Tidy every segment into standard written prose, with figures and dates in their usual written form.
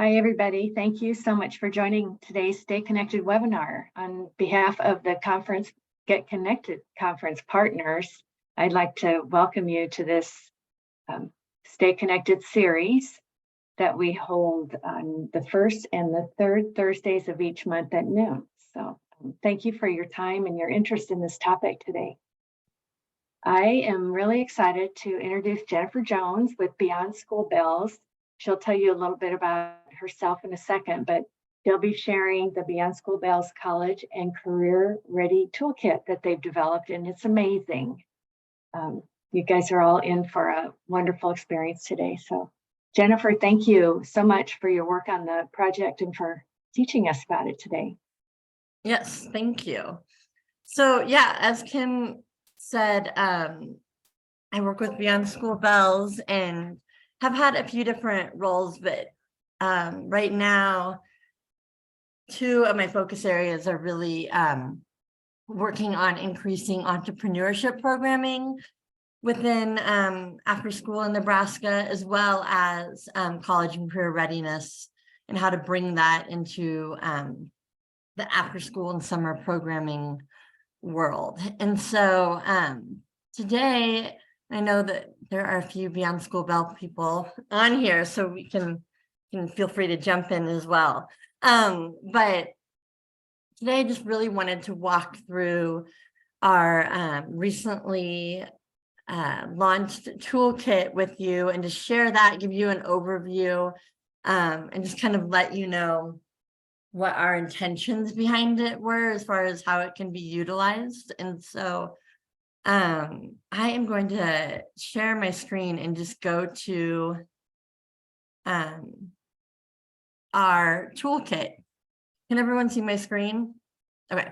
Hi, everybody. Thank you so much for joining today's Stay Connected webinar. On behalf of the conference Get Connected conference partners, I'd like to welcome you to this Stay Connected series that we hold on the first and the third Thursdays of each month at noon. So thank you for your time and your interest in this topic today. I am really excited to introduce Jennifer Jones with Beyond School Bells. She'll tell you a little bit about herself in a second, but she'll be sharing the Beyond School Bells College and Career Ready Toolkit that they've developed, and it's amazing. You guys are all in for a wonderful experience today. So Jennifer, thank you so much for your work on the project and for teaching us about it today. Yes, thank you. So yeah, as Kim said, I work with Beyond School Bells and have had a few different roles, but right now, two of my focus areas are really working on increasing entrepreneurship programming within after school in Nebraska, as well as college and career readiness, and how to bring that into the after school and summer programming world. And so today, I know that there are a few Beyond School Bell people on here, so we can feel free to jump in as well. But today I just really wanted to walk through our recently launched toolkit with you and to share that, give you an overview, and just kind of let you know what our intentions behind it were as far as how it can be utilized. And so I am going to share my screen and just go to our toolkit. Can everyone see my screen? Okay.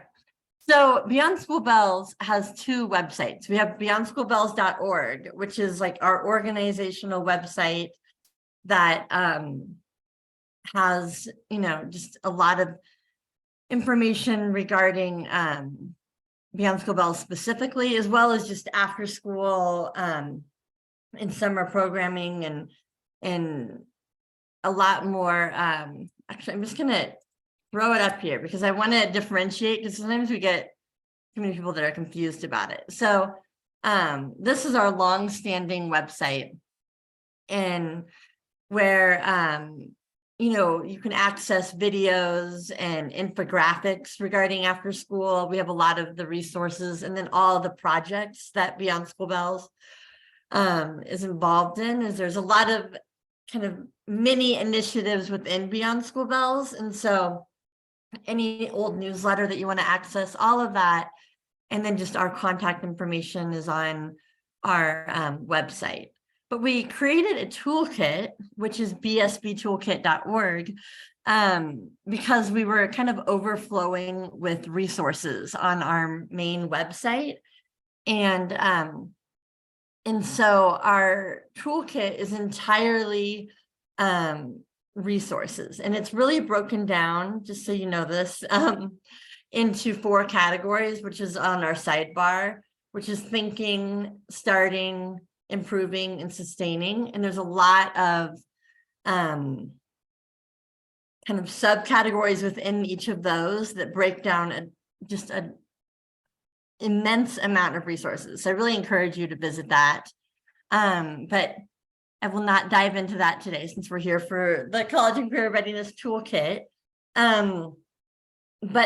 So Beyond School Bells has two websites. We have beyondschoolbells.org, which is like our organizational website that has, just a lot of information regarding Beyond School Bells specifically, as well as just after school and summer programming and a lot more. Actually, I'm just gonna throw it up here because I want to differentiate, because sometimes we get too many people that are confused about it. So this is our long-standing website, and where you can access videos and infographics regarding after school. We have a lot of the resources, and then all the projects that Beyond School Bells is involved in. There's a lot of kind of mini initiatives within Beyond School Bells. And so any old newsletter that you want to access, all of that, and then just our contact information is on our website. But we created a toolkit, which is bsbtoolkit.org, because we were kind of overflowing with resources on our main website. And so our toolkit is entirely resources, and it's really broken down, just so you know this, into 4 categories, which is on our sidebar, which is thinking, starting, improving, and sustaining. And there's a lot of kind of subcategories within each of those that break down just an immense amount of resources. So I really encourage you to visit that. But I will not dive into that today, since we're here for the College and Career Readiness Toolkit. But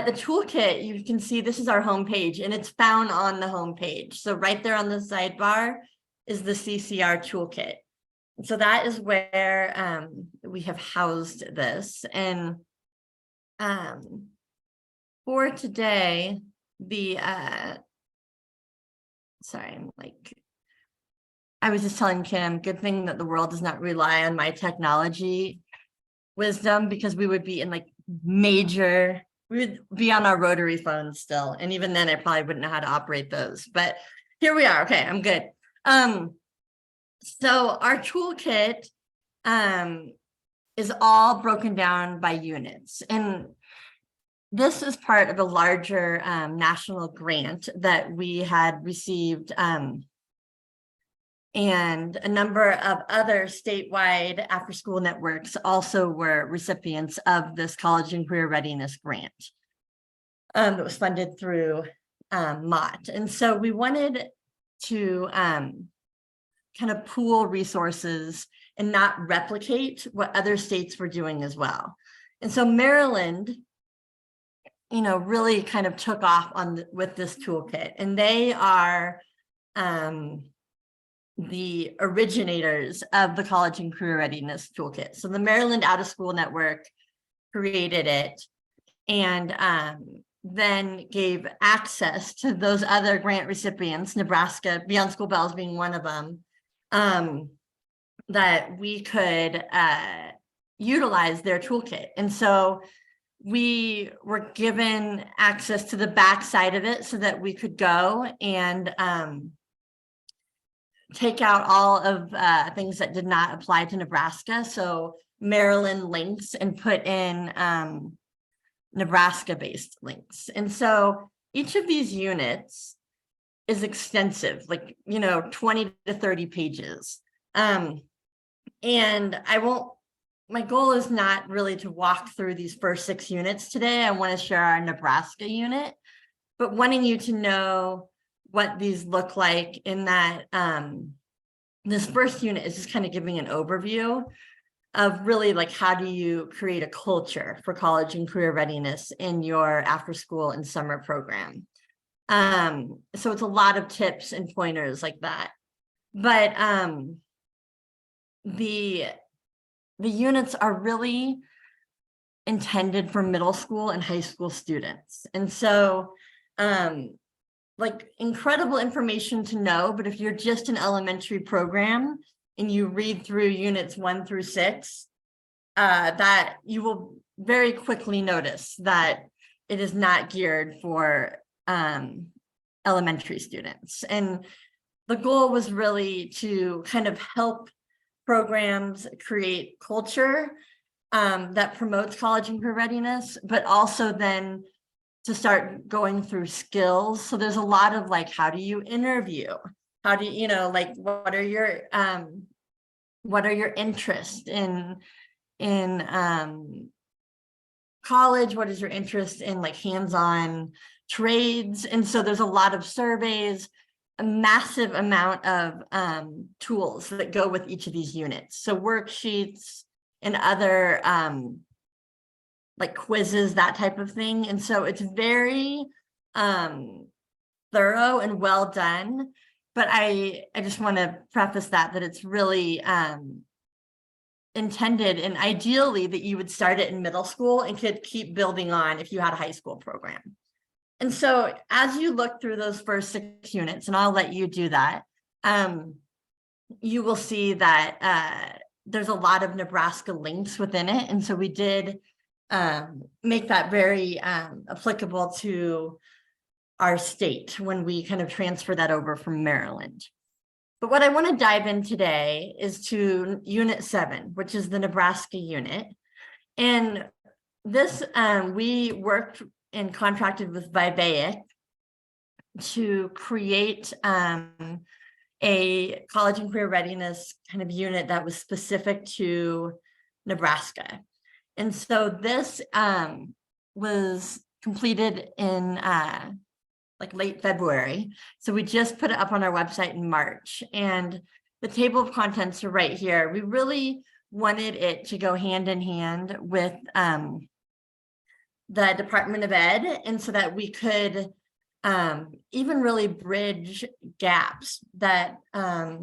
the toolkit, you can see this is our homepage, and it's found on the homepage. So right there on the sidebar is the CCR toolkit. So that is where we have housed this. And for today, I was just telling Kim, good thing that the world does not rely on my technology wisdom, because we would be in we would be on our rotary phones still. And even then I probably wouldn't know how to operate those, but here we are. Okay, I'm good. So our toolkit is all broken down by units. And this is part of a larger national grant that we had received and a number of other statewide after-school networks also were recipients of this college and career readiness grant that was funded through Mott. And so we wanted to kind of pool resources and not replicate what other states were doing as well. And so Maryland, really kind of took off with this toolkit, and they are the originators of the college and career readiness toolkit. So the Maryland Out of School Network created it, and then gave access to those other grant recipients, Nebraska, Beyond School Bells being one of them, that we could utilize their toolkit. And so we were given access to the back side of it so that we could go and take out all of things that did not apply to Nebraska. So Maryland links, and put in Nebraska-based links. And so each of these units is extensive, 20 to 30 pages. And my goal is not really to walk through these first 6 units today. I want to share our Nebraska unit, but wanting you to know what these look like in that this first unit is just kind of giving an overview of really how do you create a culture for college and career readiness in your after school and summer program. So it's a lot of tips and pointers like that. But the units are really intended for middle school and high school students. And so incredible information to know, but if you're just an elementary program and you read through units 1 through 6, that you will very quickly notice that it is not geared for elementary students. And the goal was really to kind of help programs create culture that promotes college and career readiness, but also then to start going through skills. So there's a lot of how do you interview? How do you, what are your interests in college? What is your interest in hands-on trades? And so there's a lot of surveys, a massive amount of tools that go with each of these units. So worksheets and other quizzes, that type of thing. And so it's very thorough and well done. But I just want to preface that it's really intended and ideally that you would start it in middle school and could keep building on if you had a high school program. And so as you look through those first 6 units, and I'll let you do that, you will see that there's a lot of Nebraska links within it. And so we did make that very applicable to our state when we kind of transfer that over from Maryland. But what I want to dive in today is to Unit 7, which is the Nebraska unit. And this, we worked and contracted with Vivaic to create a college and career readiness kind of unit that was specific to Nebraska. And so this was completed in late February. So we just put it up on our website in March, and the table of contents are right here. We really wanted it to go hand in hand with the Department of Ed, and so that we could even really bridge gaps that are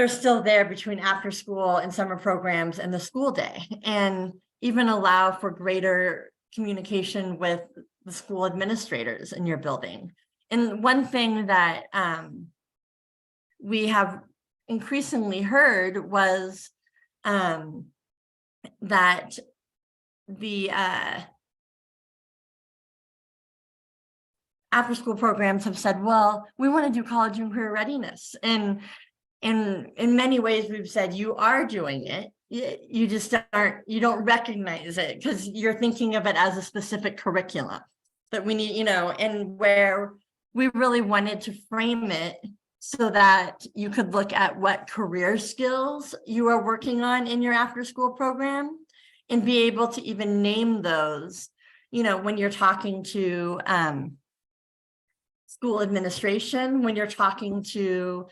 still there between after school and summer programs and the school day, and even allow for greater communication with the school administrators in your building. And one thing that we have increasingly heard was that the after school programs have said, well, we want to do college and career readiness. And in many ways, we've said, you are doing it. You just you don't recognize it because you're thinking of it as a specific curriculum that we need, and where we really wanted to frame it so that you could look at what career skills you are working on in your after school program and be able to even name those, when you're talking to school administration, when you're talking to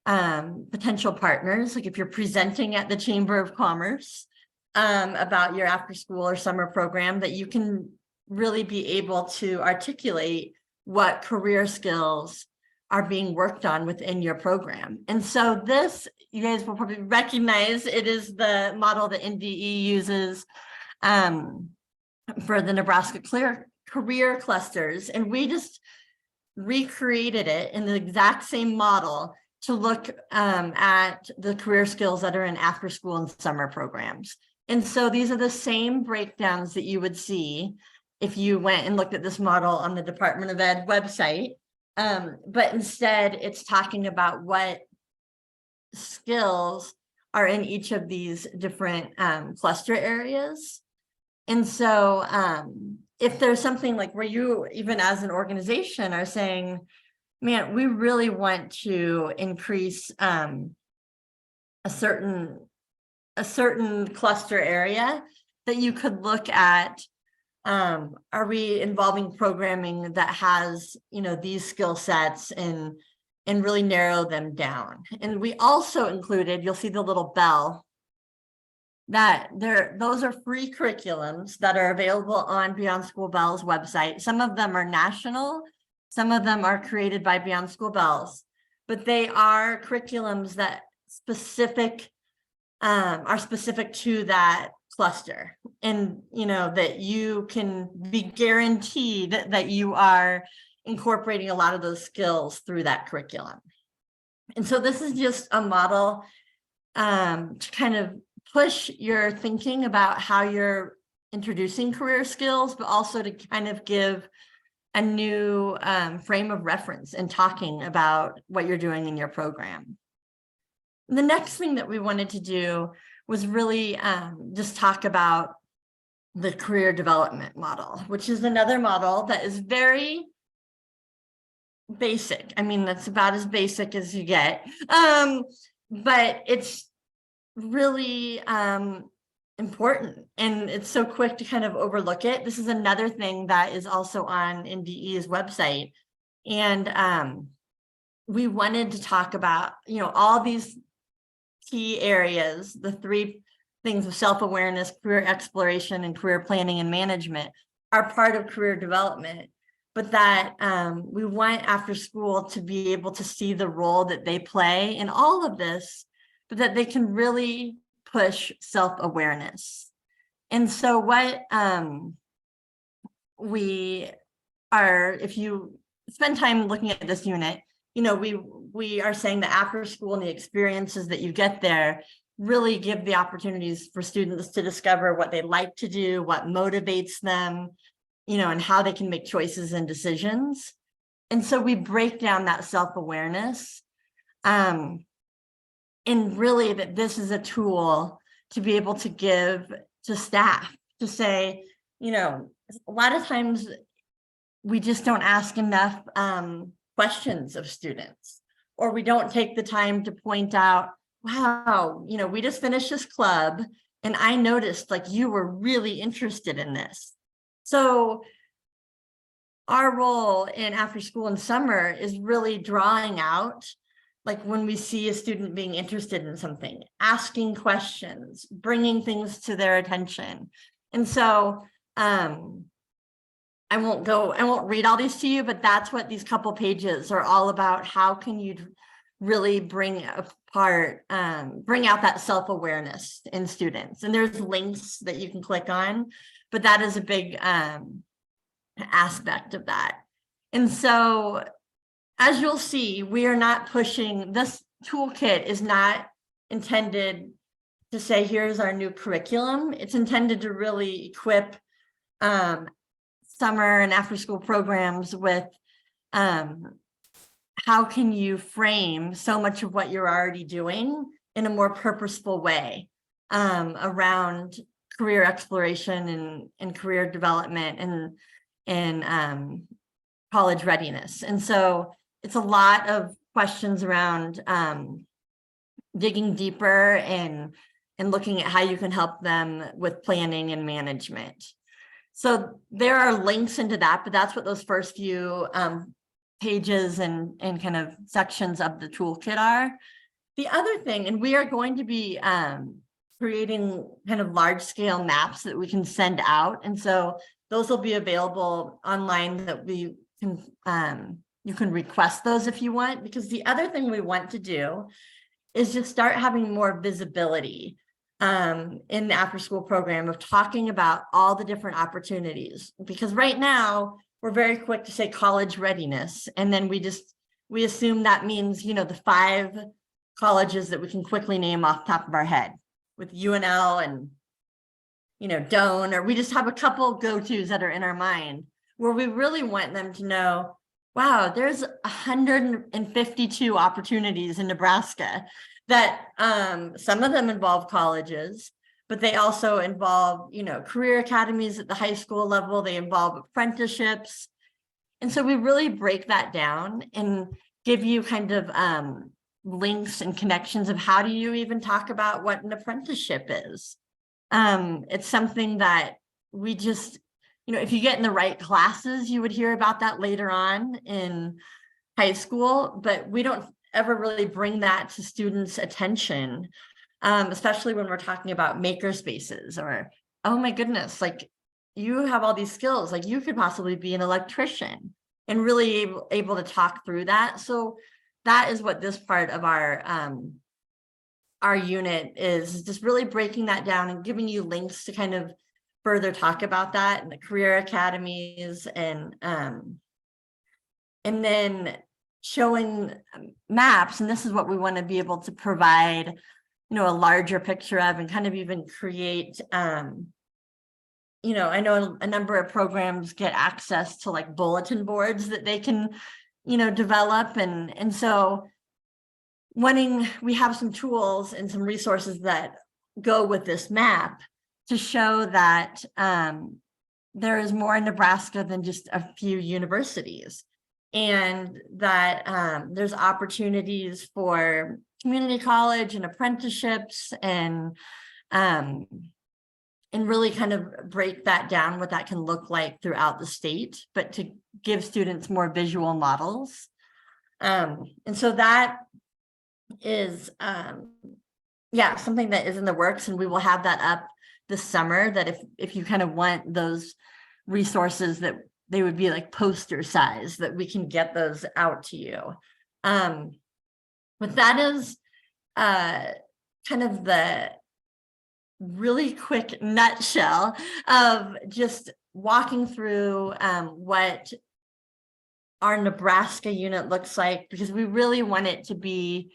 potential partners, like if you're presenting at the Chamber of Commerce about your after school or summer program, that you can really be able to articulate what career skills are being worked on within your program. And so this, you guys will probably recognize, it is the model that NDE uses for the Nebraska career clusters. And we just recreated it in the exact same model to look at the career skills that are in after school and summer programs. And so these are the same breakdowns that you would see if you went and looked at this model on the Department of Ed website. But instead, it's talking about what skills are in each of these different cluster areas. And so if there's something like where you, even as an organization, are saying, man, we really want to increase a certain cluster area, that you could look at, are we involving programming that has, these skill sets, and really narrow them down. And we also included, you'll see the little bell, that those are free curriculums that are available on Beyond School Bells website. Some of them are national, some of them are created by Beyond School Bells, but they are curriculums that are specific to that cluster. And that you can be guaranteed that you are incorporating a lot of those skills through that curriculum. And so this is just a model to kind of push your thinking about how you're introducing career skills, but also to kind of give a new frame of reference in talking about what you're doing in your program. The next thing that we wanted to do was really just talk about the career development model, which is another model that is very basic. I mean, that's about as basic as you get, but it's really important, and it's so quick to kind of overlook it. This is another thing that is also on NDE's website, and we wanted to talk about all these key areas, the three things of self-awareness, career exploration, and career planning and management are part of career development, but that we want after school to be able to see the role that they play in all of this, but that they can really push self-awareness. And so what we are, if you spend time looking at this unit, we are saying that after school and the experiences that you get there really give the opportunities for students to discover what they like to do, what motivates them, and how they can make choices and decisions. And so we break down that self-awareness, and really that this is a tool to be able to give to staff to say, a lot of times we just don't ask enough questions of students, or we don't take the time to point out, wow, we just finished this club and I noticed like you were really interested in this. So our role in after school and summer is really drawing out, like when we see a student being interested in something, asking questions, bringing things to their attention. And so I won't read all these to you, but that's what these couple pages are all about. How can you really bring out that self-awareness in students? And there's links that you can click on, but that is a big aspect of that. And so as you'll see, we are not pushing, this toolkit is not intended to say, here's our new curriculum. It's intended to really equip summer and after school programs with how can you frame so much of what you're already doing in a more purposeful way around career exploration and career development and college readiness. And so it's a lot of questions around digging deeper and looking at how you can help them with planning and management. So there are links into that, but that's what those first few pages and kind of sections of the toolkit are. The other thing, and we are going to be creating kind of large scale maps that we can send out. And so those will be available online that we can, you can request those if you want, because the other thing we want to do is just start having more visibility in the after school program of talking about all the different opportunities. Because right now we're very quick to say college readiness. And then we assume that means, you know, the 5 colleges that we can quickly name off the top of our head with UNL and, you know, Doane, or we just have a couple go-tos that are in our mind, where we really want them to know, wow, there's 152 opportunities in Nebraska that some of them involve colleges, but they also involve, you know, career academies at the high school level, they involve apprenticeships. And so we really break that down and give you kind of links and connections of how do you even talk about what an apprenticeship is. It's something that we just, you know, if you get in the right classes, you would hear about that later on in high school, but we don't ever really bring that to students' attention, especially when we're talking about maker spaces or, oh my goodness, like you have all these skills, like you could possibly be an electrician, and really able to talk through that. So that is what this part of our unit is just really breaking that down and giving you links to kind of further talk about that in the career academies, and then showing maps. And this is what we want to be able to provide, you know, a larger picture of, and kind of even create, you know, I know a number of programs get access to like bulletin boards that they can, you know, develop. And so we have some tools and some resources that go with this map to show that there is more in Nebraska than just a few universities, and that there's opportunities for community college and apprenticeships, and really kind of break that down, what that can look like throughout the state, but to give students more visual models. And so that is, yeah, something that is in the works, and we will have that up this summer, that if you kind of want those resources, that they would be like poster size, that we can get those out to you. But that is kind of the really quick nutshell of just walking through what our Nebraska unit looks like, because we really want it to be,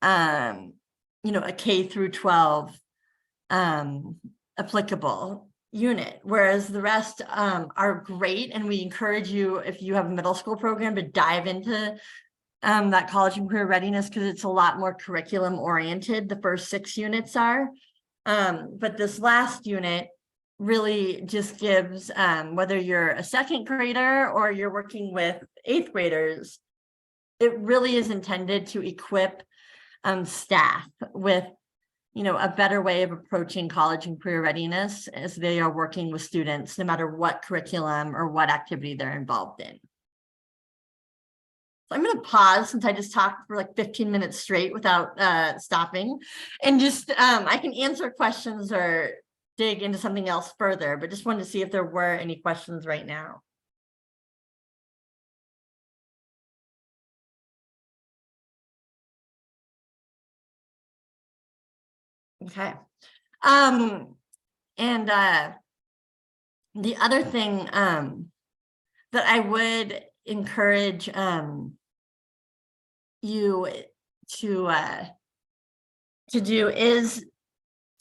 you know, a K through 12 applicable unit, whereas the rest are great. And we encourage you, if you have a middle school program, to dive into that college and career readiness, because it's a lot more curriculum oriented. The first 6 units are, but this last unit really just gives, whether you're a 2nd grader or you're working with 8th graders, it really is intended to equip staff with, you know, a better way of approaching college and career readiness as they are working with students, no matter what curriculum or what activity they're involved in. So I'm going to pause, since I just talked for like 15 minutes straight without stopping, and just I can answer questions or dig into something else further, but just wanted to see if there were any questions right now. Okay. And the other thing that I would encourage you to do is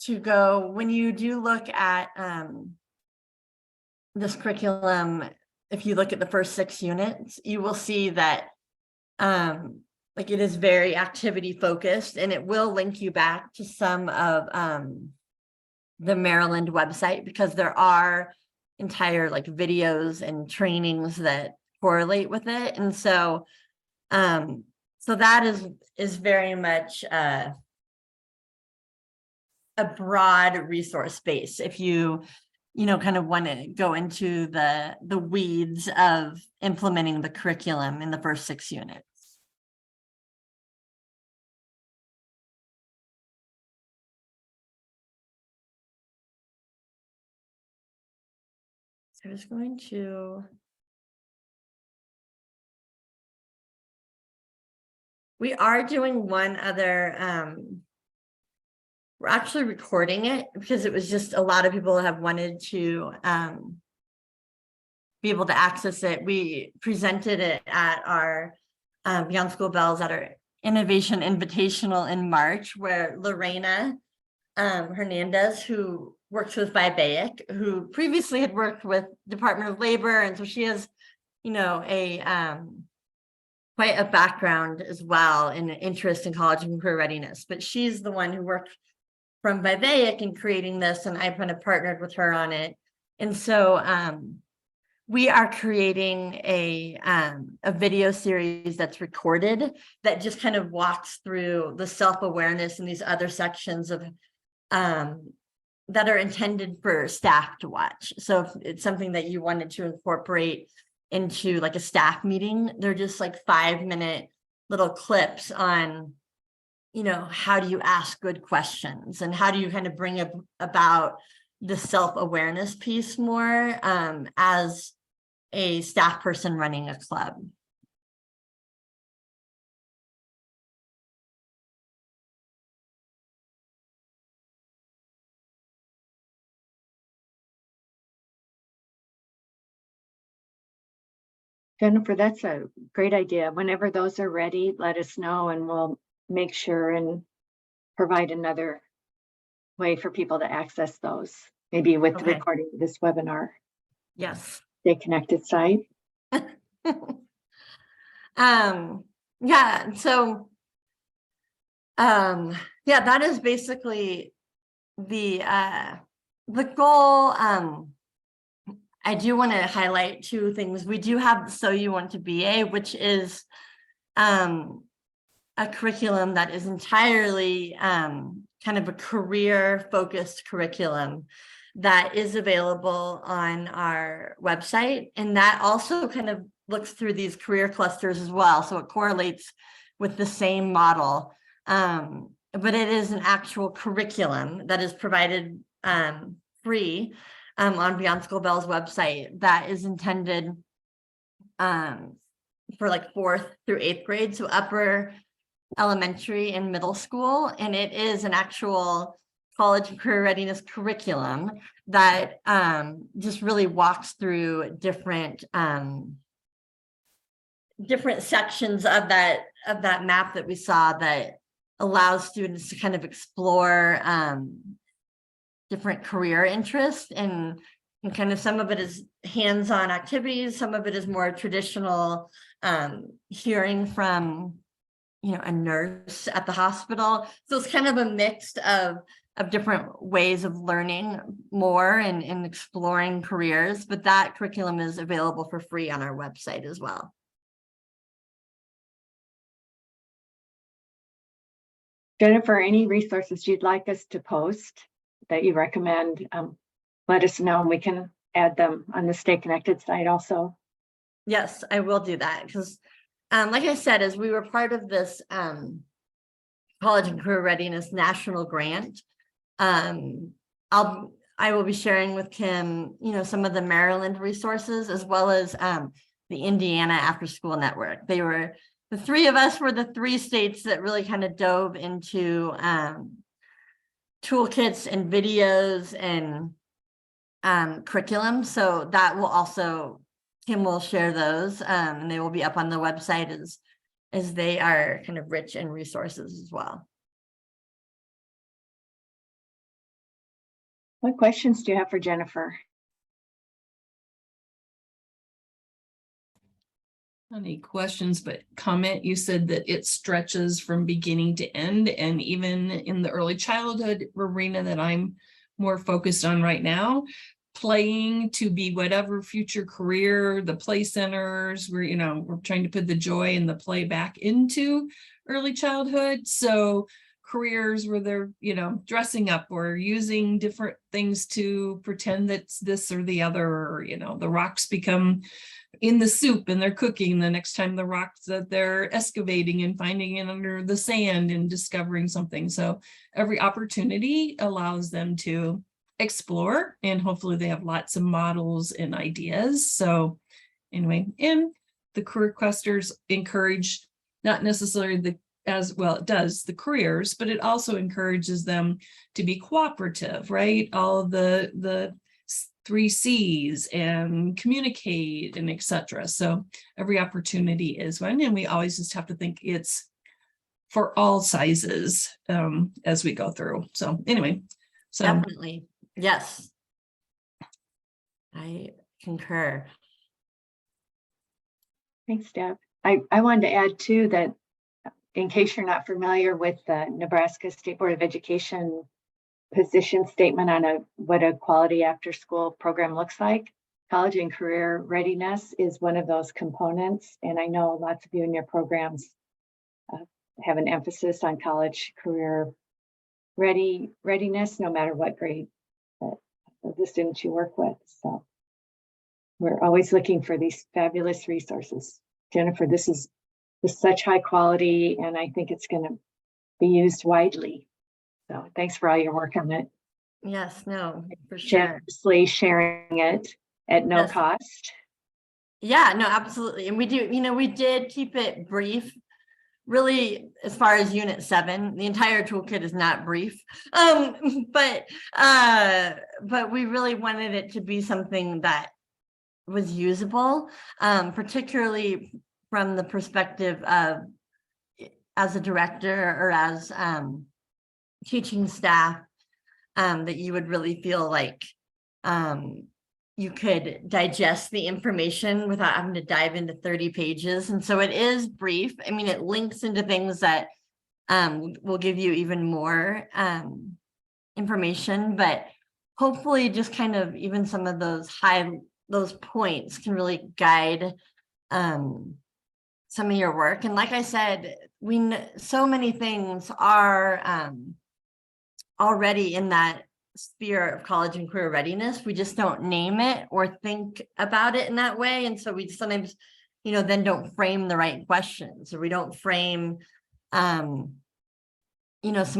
to go, when you do look at this curriculum, if you look at the first 6 units, you will see that like it is very activity focused, and it will link you back to some of the Maryland website, because there are entire like videos and trainings that correlate with it. And so So that is very much a broad resource base. If you kind of want to go into the weeds of implementing the curriculum in the first 6 units. So I was going to. We are doing one other, we're actually recording it because it was just a lot of people have wanted to be able to access it. We presented it at our Beyond School Bells at our Innovation Invitational in March, where Lorena Hernandez, who works with BIBAIC, who previously had worked with Department of Labor, and so she has, quite a background as well and an interest in college and career readiness. But she's the one who worked from BIBAIC in creating this, and I've kind of partnered with her on it. And so we are creating a video series that's recorded that just kind of walks through the self-awareness and these other sections of that are intended for staff to watch. So if it's something that you wanted to incorporate into like a staff meeting, they're just like 5-minute little clips on, how do you ask good questions and how do you kind of bring about the self-awareness piece more as a staff person running a club. Jennifer, that's a great idea. Whenever those are ready, let us know and we'll make sure and provide another way for people to access those, maybe with the recording of this webinar. Yes. StayConnected site. Yeah, so that is basically the goal. I do want to highlight 2 things. We do have So You Want to BA, which is a curriculum that is entirely kind of a career focused curriculum that is available on our website. And that also kind of looks through these career clusters as well. So it correlates with the same model, but it is an actual curriculum that is provided free on Beyond School Bells website that is intended for like 4th through 8th grade, so upper elementary and middle school. And it is an actual college and career readiness curriculum that just really walks through different sections of that map that we saw that allows students to kind of explore different career interests, and kind of some of it is hands-on activities, some of it is more traditional hearing from a nurse at the hospital. So it's kind of a mix of different ways of learning more and exploring careers, but that curriculum is available for free on our website as well. Jennifer, any resources you'd like us to post that you recommend, let us know and we can add them on the StayConnected site also. Yes, I will do that because like I said, as we were part of this College and Career Readiness National Grant, I will be sharing with Kim, some of the Maryland resources as well as the Indiana After School Network. The 3 of us were the 3 states that really kind of dove into toolkits and videos and curriculum. So that will also, Kim will share those and they will be up on the website as they are kind of rich in resources as well. What questions do you have for Jennifer? Any questions, but comment. You said that it stretches from beginning to end, and even in the early childhood arena that I'm more focused on right now, playing to be whatever future career, the play centers, we're trying to put the joy and the play back into early childhood. So careers where they're, dressing up or using different things to pretend that's this or the other, or, the rocks become in the soup and they're cooking the next time the rocks that they're excavating and finding it under the sand and discovering something. So every opportunity allows them to explore, and hopefully they have lots of models and ideas. So anyway, and the career clusters encourage not necessarily as well, it does the careers, but it also encourages them to be cooperative, right? All the 3 C's and communicate and etc. So every opportunity is one, and we always just have to think it's for all sizes as we go through. So anyway, so Definitely. Yes. I concur. Thanks, Deb. I wanted to add too that in case you're not familiar with the Nebraska State Board of Education position statement on what a quality after school program looks like, college and career readiness is one of those components. And I know lots of you in your programs have an emphasis on college career readiness, no matter what grade the students you work with. So we're always looking for these fabulous resources. Jennifer, this is such high quality, and I think it's going to be used widely. So thanks for all your work on it. Yes, no, for sure. Generously sharing it at no Yes. cost. Yeah, no, absolutely. And we do, we did keep it brief. Really, as far as Unit 7, the entire toolkit is not brief. But we really wanted it to be something that was usable, particularly from the perspective of as a director or as teaching staff, that you would really feel like you could digest the information without having to dive into 30 pages. And so it is brief. I mean, it links into things that will give you even more information, but hopefully just kind of even some of those points can really guide some of your work. And like I said, so many things are already in that sphere of college and career readiness. We just don't name it or think about it in that way. And so we sometimes, then don't frame the right questions, or we don't frame, some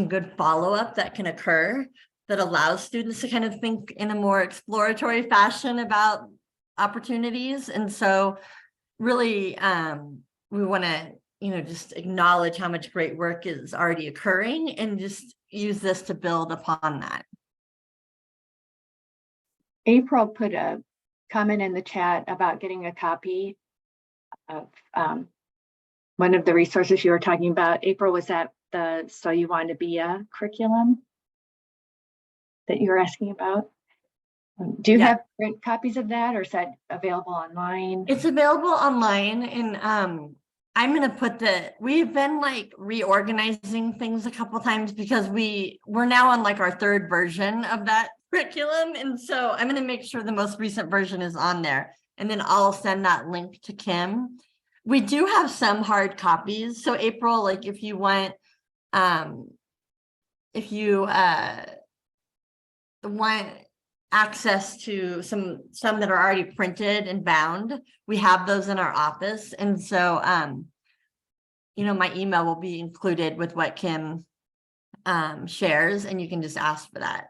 good follow-up that can occur that allows students to kind of think in a more exploratory fashion about opportunities. And so really, we want to, just acknowledge how much great work is already occurring and just use this to build upon that. April put a comment in the chat about getting a copy of one of the resources you were talking about. April, was that the So You Want to Be a curriculum that you were asking about? Do you have print copies of that, or is that available online? It's available online, and I'm going to put we've been like reorganizing things a couple times because we're now on like our 3rd version of that curriculum. And so I'm going to make sure the most recent version is on there, and then I'll send that link to Kim. We do have some hard copies. So April, like if you want, want access to some that are already printed and bound, we have those in our office. And so, my email will be included with what Kim shares, and you can just ask for that.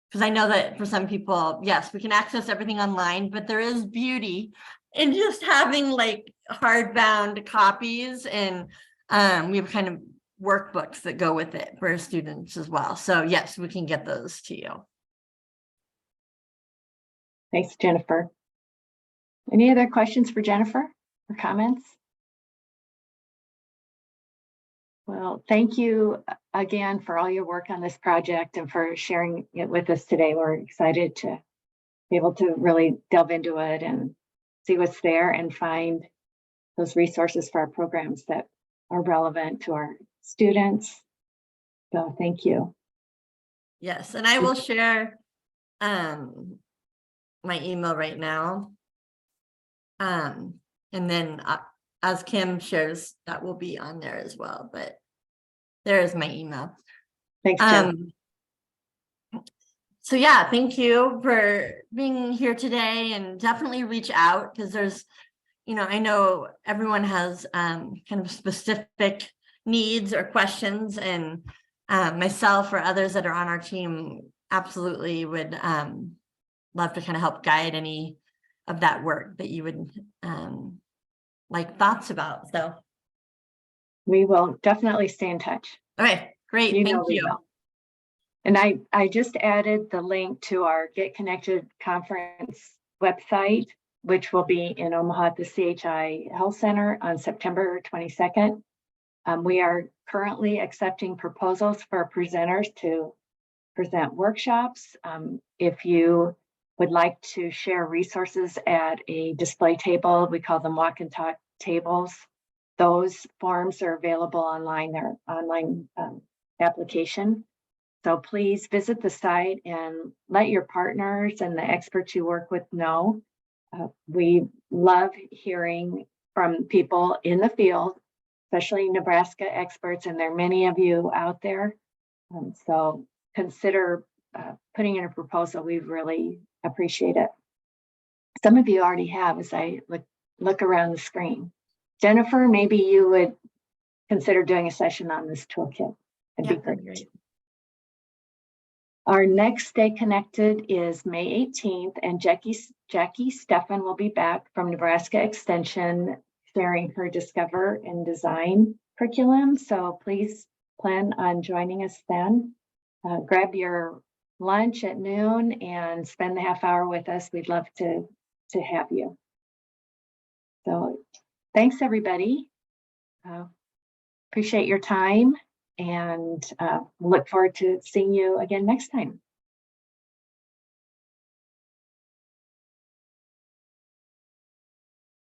Because I know that for some people, yes, we can access everything online, but there is beauty in just having like hardbound copies, and we have kind of workbooks that go with it for students as well. So yes, we can get those to you. Thanks, Jennifer. Any other questions for Jennifer or comments? Well, thank you again for all your work on this project and for sharing it with us today. We're excited to be able to really delve into it and see what's there and find those resources for our programs that are relevant to our students. So thank you. Yes, and I will share my email right now. And then as Kim shares, that will be on there as well, but there is my email. Thanks, Jen. So yeah, thank you for being here today, and definitely reach out because there's, I know everyone has kind of specific needs or questions, and myself or others that are on our team absolutely would love to kind of help guide any of that work that you would like thoughts about. So We will definitely stay in touch. okay, great. You know Thank we you. will. And I just added the link to our Get Connected conference website, which will be in Omaha at the CHI Health Center on September 22nd. We are currently accepting proposals for presenters to present workshops. If you would like to share resources at a display table, we call them walk and talk tables. Those forms are available online, they're online application. So please visit the site and let your partners and the experts you work with know. We love hearing from people in the field, especially Nebraska experts, and there are many of you out there. So consider putting in a proposal. We really appreciate it. Some of you already have, as I look around the screen. Jennifer, maybe you would consider doing a session on this toolkit. That'd be great. Our next Stay Connected is May 18th, and Jackie Steffen will be back from Nebraska Extension sharing her Discover and Design curriculum. So please plan on joining us then. Grab your lunch at noon and spend the half hour with us. We'd love to have you. So thanks, everybody. Appreciate your time, and look forward to seeing you again next time.